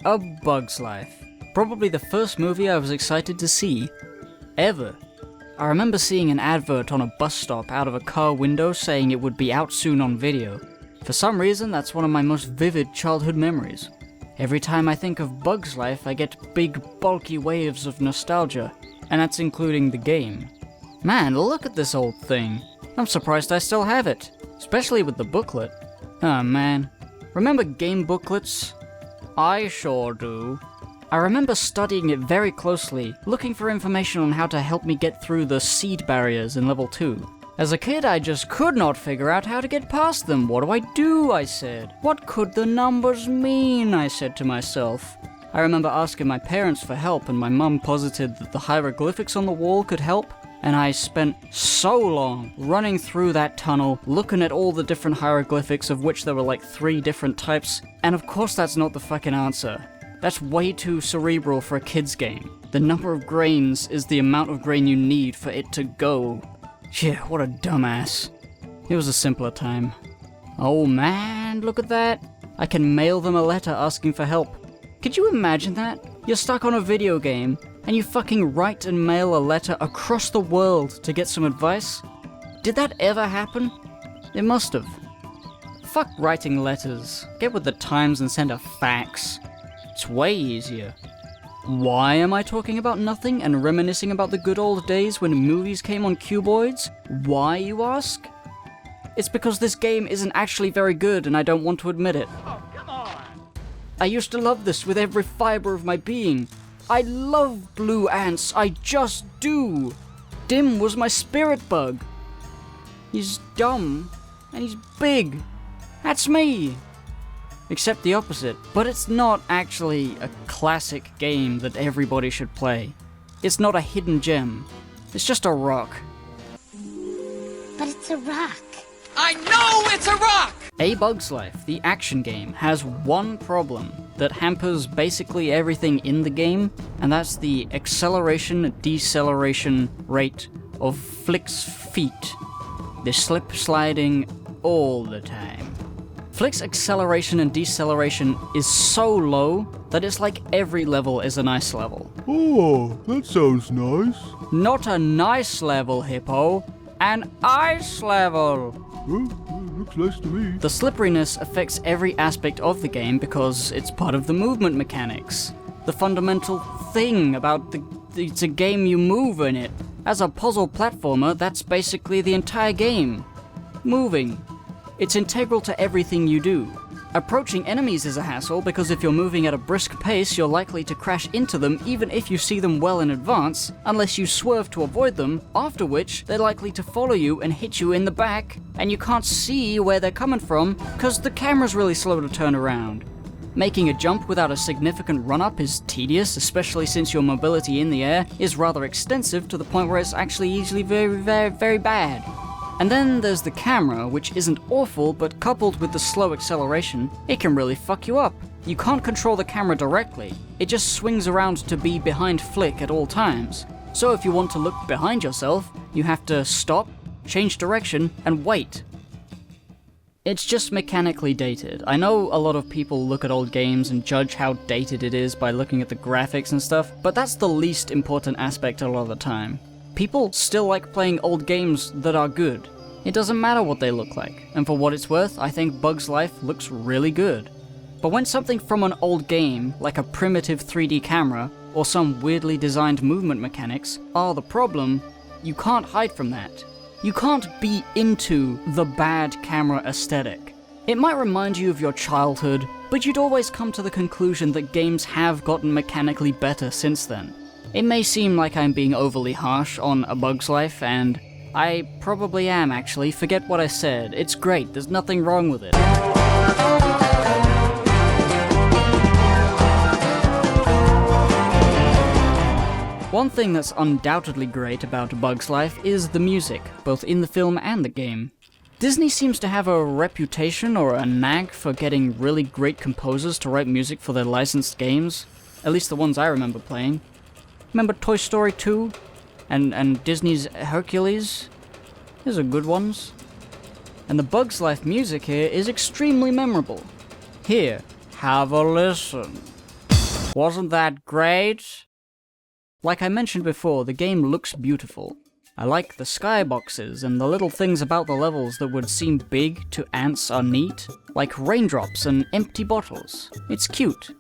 A Bug's Life. Probably the first movie I was excited to see. Ever. I remember seeing an advert on a bus stop out of a car window saying it would be out soon on video. For some reason, that's one of my most vivid childhood memories. Every time I think of Bug's Life, I get big, bulky waves of nostalgia, and that's including the game. Man, look at this old thing. I'm surprised I still have it, especially with the booklet. Oh man. Remember game booklets? I sure do. I remember studying it very closely, looking for information on how to help me get through the seed barriers in level 2. As a kid, I just could not figure out how to get past them. What do? I said. What could the numbers mean? I said to myself. I remember asking my parents for help, and my mum posited that the hieroglyphics on the wall could help, and I spent so long running through that tunnel, looking at all the different hieroglyphics, of which there were like 3 different types, and of course that's not the fucking answer. That's way too cerebral for a kid's game. The number of grains is the amount of grain you need for it to go. Yeah, what a dumbass. It was a simpler time. Oh man, look at that. I can mail them a letter asking for help. Could you imagine that? You're stuck on a video game, and you fucking write and mail a letter across the world to get some advice? Did that ever happen? It must have. Fuck writing letters. Get with the times and send a fax. It's way easier. Why am I talking about nothing and reminiscing about the good old days when movies came on cuboids? Why, you ask? It's because this game isn't actually very good and I don't want to admit it. Oh, come on! I used to love this with every fiber of my being. I love blue ants, I just do. Dim was my spirit bug. He's dumb, and he's big. That's me. Except the opposite. But it's not actually a classic game that everybody should play. It's not a hidden gem. It's just a rock. But it's a rock. I know it's a rock! A Bug's Life, the action game, has one problem that hampers basically everything in the game, and that's the acceleration-deceleration rate of Flick's feet. They're slip-sliding all the time. Flick's acceleration and deceleration is so low that it's like every level is an ice level. Oh, that sounds nice. Not a nice level, Hippo. An ice level! Well, looks nice to me. The slipperiness affects every aspect of the game because it's part of the movement mechanics. The fundamental thing about it's a game you move in it. As a puzzle platformer, that's basically the entire game. Moving. It's integral to everything you do. Approaching enemies is a hassle because if you're moving at a brisk pace, you're likely to crash into them even if you see them well in advance, unless you swerve to avoid them, after which they're likely to follow you and hit you in the back, and you can't see where they're coming from because the camera's really slow to turn around. Making a jump without a significant run-up is tedious, especially since your mobility in the air is rather extensive to the point where it's actually usually very, very, very bad. And then there's the camera, which isn't awful, but coupled with the slow acceleration, it can really fuck you up. You can't control the camera directly, it just swings around to be behind Flick at all times. So if you want to look behind yourself, you have to stop, change direction, and wait. It's just mechanically dated. I know a lot of people look at old games and judge how dated it is by looking at the graphics and stuff, but that's the least important aspect a lot of the time. People still like playing old games that are good. It doesn't matter what they look like, and for what it's worth, I think Bug's Life looks really good. But when something from an old game, like a primitive 3D camera, or some weirdly designed movement mechanics, are the problem, you can't hide from that. You can't be into the bad camera aesthetic. It might remind you of your childhood, but you'd always come to the conclusion that games have gotten mechanically better since then. It may seem like I'm being overly harsh on A Bug's Life, and I probably am actually. Forget what I said. It's great, there's nothing wrong with it. One thing that's undoubtedly great about A Bug's Life is the music, both in the film and the game. Disney seems to have a reputation or a knack for getting really great composers to write music for their licensed games, at least the ones I remember playing. Remember Toy Story 2? And Disney's Hercules? Those are good ones. And the Bug's Life music here is extremely memorable. Here, have a listen. Wasn't that great? Like I mentioned before, the game looks beautiful. I like the skyboxes, and the little things about the levels that would seem big to ants are neat, like raindrops and empty bottles. It's cute.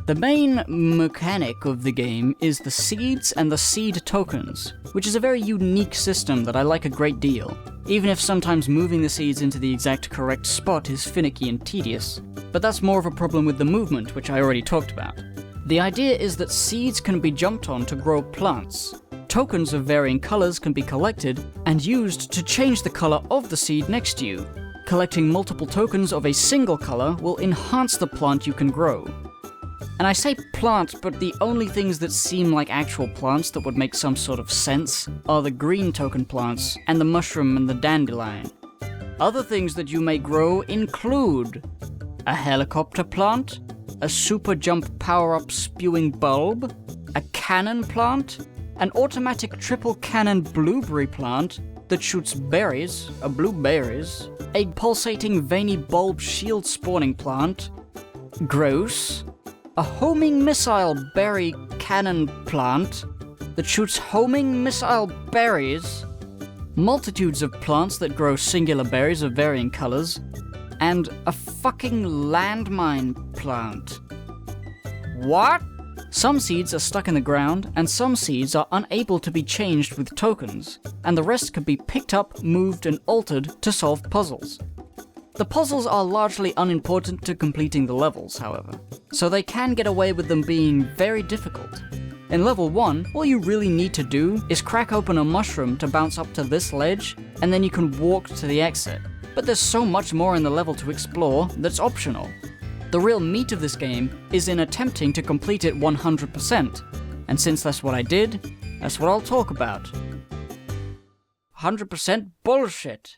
The main mechanic of the game is the seeds and the seed tokens, which is a very unique system that I like a great deal, even if sometimes moving the seeds into the exact correct spot is finicky and tedious. But that's more of a problem with the movement, which I already talked about. The idea is that seeds can be jumped on to grow plants. Tokens of varying colors can be collected and used to change the color of the seed next to you. Collecting multiple tokens of a single color will enhance the plant you can grow. And I say plant, but the only things that seem like actual plants that would make some sort of sense are the green token plants and the mushroom and the dandelion. Other things that you may grow include a helicopter plant, a super jump power-up spewing bulb, a cannon plant, an automatic triple cannon blueberry plant that shoots berries, blueberries, a pulsating veiny bulb shield spawning plant, gross, a homing missile berry cannon plant that shoots homing missile berries, multitudes of plants that grow singular berries of varying colors, and a fucking landmine plant. What? Some seeds are stuck in the ground, and some seeds are unable to be changed with tokens, and the rest can be picked up, moved, and altered to solve puzzles. The puzzles are largely unimportant to completing the levels, however, so they can get away with them being very difficult. In level 1, all you really need to do is crack open a mushroom to bounce up to this ledge, and then you can walk to the exit. But there's so much more in the level to explore that's optional. The real meat of this game is in attempting to complete it 100%, and since that's what I did, that's what I'll talk about. 100% bullshit.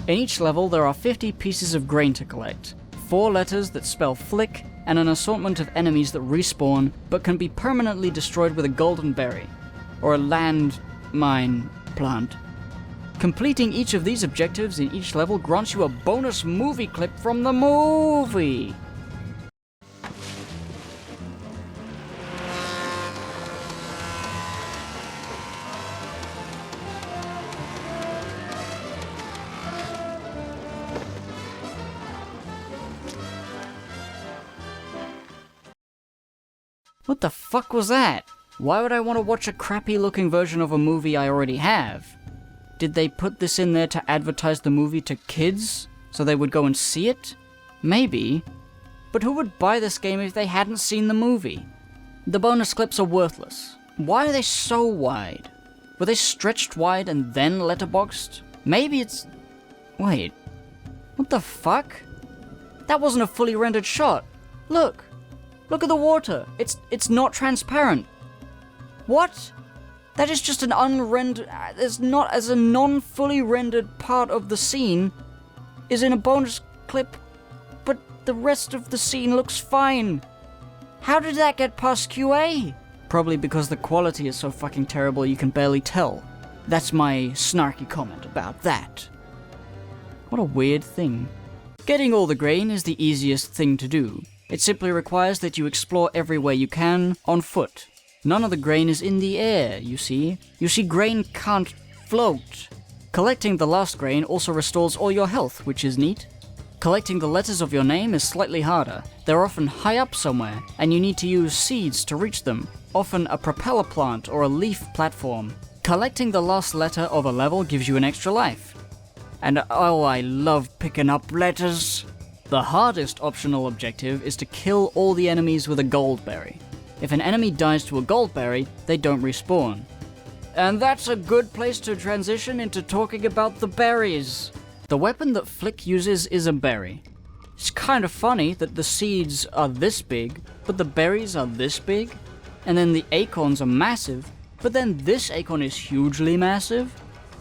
In each level, there are 50 pieces of grain to collect, 4 letters that spell flick, and an assortment of enemies that respawn, but can be permanently destroyed with a golden berry, or a land mine plant. Completing each of these objectives in each level grants you a bonus movie clip from the movie. What the fuck was that? Why would I want to watch a crappy looking version of a movie I already have? Did they put this in there to advertise the movie to kids, so they would go and see it? Maybe. But who would buy this game if they hadn't seen the movie? The bonus clips are worthless. Why are they so wide? Were they stretched wide and then letterboxed? Maybe it's... Wait. What the fuck? That wasn't a fully rendered shot. Look. Look at the water. It's not transparent. What? That is just an unrendered... There's not as a non-fully rendered part of the scene is in a bonus clip, but the rest of the scene looks fine. How did that get past QA? Probably because the quality is so fucking terrible you can barely tell. That's my snarky comment about that. What a weird thing. Getting all the grain is the easiest thing to do. It simply requires that you explore everywhere you can, on foot. None of the grain is in the air, you see. You see, grain can't float. Collecting the last grain also restores all your health, which is neat. Collecting the letters of your name is slightly harder. They're often high up somewhere, and you need to use seeds to reach them, often a propeller plant or a leaf platform. Collecting the last letter of a level gives you an extra life. And oh, I love picking up letters. The hardest optional objective is to kill all the enemies with a gold berry. If an enemy dies to a gold berry, they don't respawn. And that's a good place to transition into talking about the berries. The weapon that Flick uses is a berry. It's kind of funny that the seeds are this big, but the berries are this big, and then the acorns are massive, but then this acorn is hugely massive?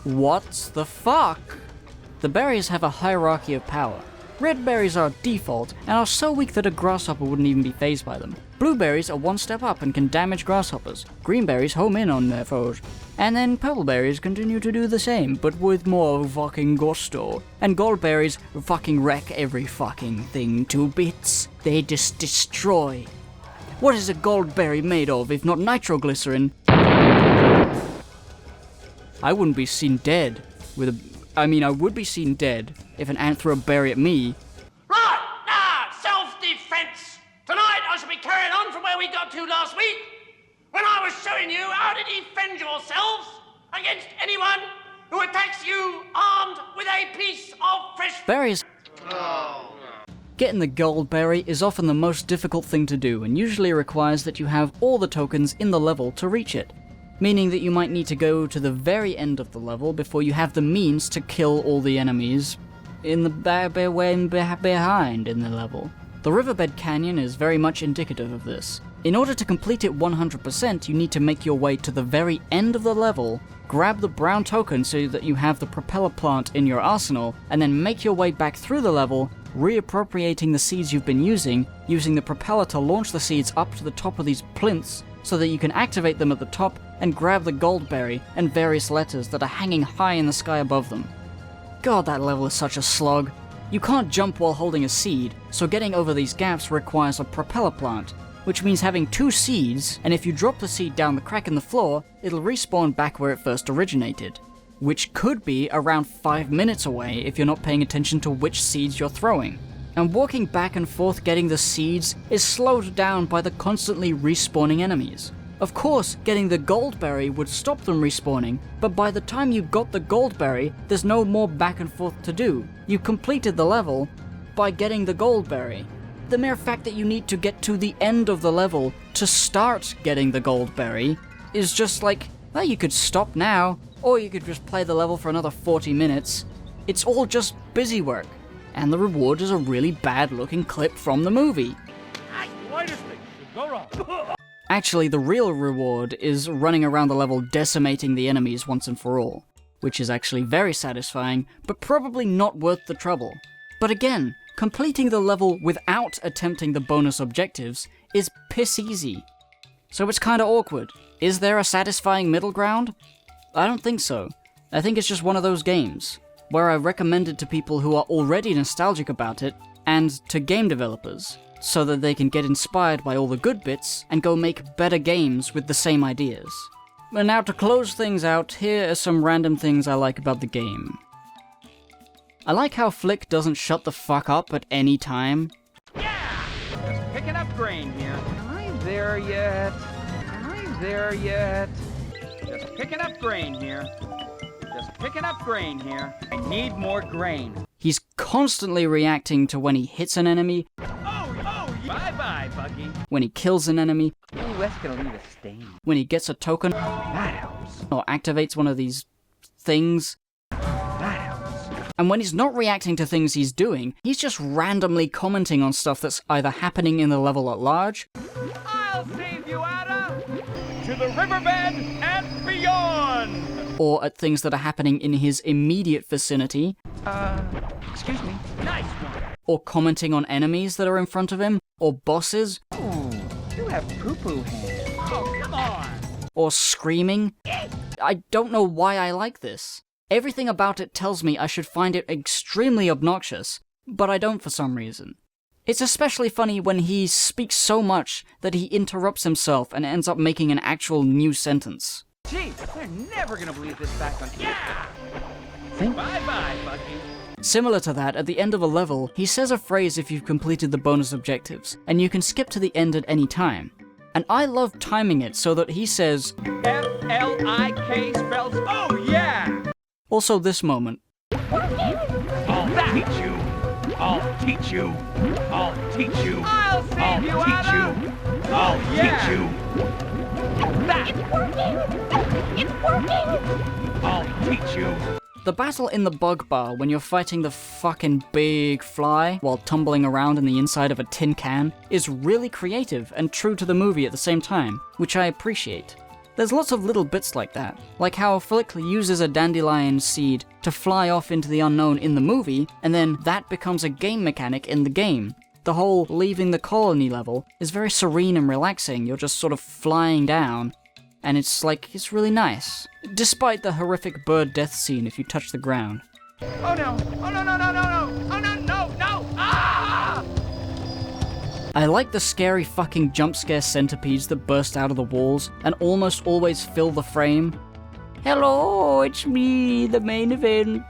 What the fuck? The berries have a hierarchy of power. Red berries are default and are so weak that a grasshopper wouldn't even be fazed by them. Blueberries are one step up and can damage grasshoppers. Green berries home in on their foes. And then purple berries continue to do the same, but with more fucking gusto. And gold berries fucking wreck every fucking thing to bits. They just destroy. What is a gold berry made of if not nitroglycerin? I wouldn't be seen dead with a... I would be seen dead if an ant threw a berry at me. Right, now, self-defense. Tonight I shall be carrying on from where we got to last week, when I was showing you how to defend yourselves against anyone who attacks you armed with a piece of fresh... Berries. Getting the gold berry is often the most difficult thing to do and usually requires that you have all the tokens in the level to reach it. Meaning that you might need to go to the very end of the level before you have the means to kill all the enemies in the behind in the level. The Riverbed Canyon is very much indicative of this. In order to complete it 100%, you need to make your way to the very end of the level, grab the brown token so that you have the propeller plant in your arsenal, and then make your way back through the level, reappropriating the seeds you've been using the propeller to launch the seeds up to the top of these plinths, so that you can activate them at the top and grab the gold berry and various letters that are hanging high in the sky above them. God, that level is such a slog. You can't jump while holding a seed, so getting over these gaps requires a propeller plant, which means having 2 seeds, and if you drop the seed down the crack in the floor, it'll respawn back where it first originated, which could be around 5 minutes away if you're not paying attention to which seeds you're throwing. And walking back and forth getting the seeds is slowed down by the constantly respawning enemies. Of course, getting the gold berry would stop them respawning, but by the time you got the gold berry, there's no more back and forth to do. You completed the level by getting the gold berry. The mere fact that you need to get to the end of the level to start getting the gold berry is just like, well, you could stop now, or you could just play the level for another 40 minutes. It's all just busy work. And the reward is a really bad looking clip from the movie. Actually, the real reward is running around the level decimating the enemies once and for all, which is actually very satisfying, but probably not worth the trouble. But again, completing the level without attempting the bonus objectives is piss easy. So it's kinda awkward. Is there a satisfying middle ground? I don't think so. I think it's just one of those games where I recommend it to people who are already nostalgic about it, and to game developers, so that they can get inspired by all the good bits and go make better games with the same ideas. And now to close things out, here are some random things I like about the game. I like how Flick doesn't shut the fuck up at any time. Yeah! Just picking up grain here. Am I there yet? Am I there yet? Just picking up grain here. Just picking up grain here. I need more grain. He's constantly reacting to when he hits an enemy. Bye-bye, Buggy. When he kills an enemy. Ooh, that's gonna leave a stain. When he gets a token. That helps. Or activates one of these things. That helps. And when he's not reacting to things he's doing, he's just randomly commenting on stuff that's either happening in the level at large. I'll save you, Ada! To the riverbed and beyond! Or at things that are happening in his immediate vicinity. Excuse me. Nice one. Or commenting on enemies that are in front of him. Or bosses. Ooh, you have poo-poo hands. Oh, come on! Or screaming. I don't know why I like this. Everything about it tells me I should find it extremely obnoxious, but I don't for some reason. It's especially funny when he speaks so much that he interrupts himself and ends up making an actual new sentence. Gee, they're never gonna believe this back on... Yeah! Bye-bye, Bucky. Similar to that, at the end of a level, he says a phrase if you've completed the bonus objectives, and you can skip to the end at any time. And I love timing it so that he says, F-L-I-K spells, oh yeah! Also this moment. I'll teach you. I'll teach you. I'll teach you. I'll save you, Ada. I'll teach you. That. It's working! I'll teach you. The battle in the bug bar when you're fighting the fucking big fly while tumbling around in the inside of a tin can is really creative and true to the movie at the same time, which I appreciate. There's lots of little bits like that, like how Flick uses a dandelion seed to fly off into the unknown in the movie, and then that becomes a game mechanic in the game. The whole leaving the colony level is very serene and relaxing. You're just sort of flying down, and it's really nice. Despite the horrific bird death scene if you touch the ground. Oh no! Oh no, no, no, no, no! Oh no, no, no! Ah! I like the scary fucking jump scare centipedes that burst out of the walls and almost always fill the frame. Hello, it's me, the main event.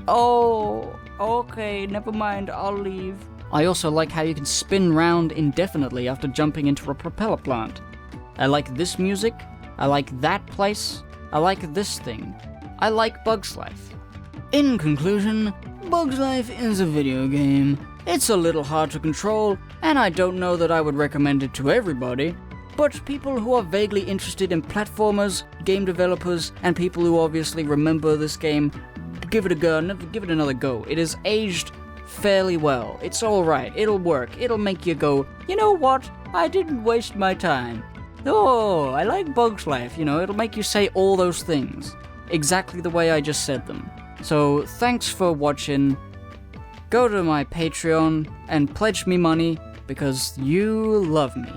Oh, okay, never mind, I'll leave. I also like how you can spin round indefinitely after jumping into a propeller plant. I like this music, I like that place, I like this thing. I like Bug's Life. In conclusion, Bug's Life is a video game. It's a little hard to control, and I don't know that I would recommend it to everybody, but people who are vaguely interested in platformers, game developers, and people who obviously remember this game, give it a go, give it another go. It is aged fairly well. It's alright, it'll work, it'll make you go, you know what, I didn't waste my time. Oh, I like Bug's Life, it'll make you say all those things, exactly the way I just said them. So, thanks for watching. Go to my Patreon and pledge me money because you love me.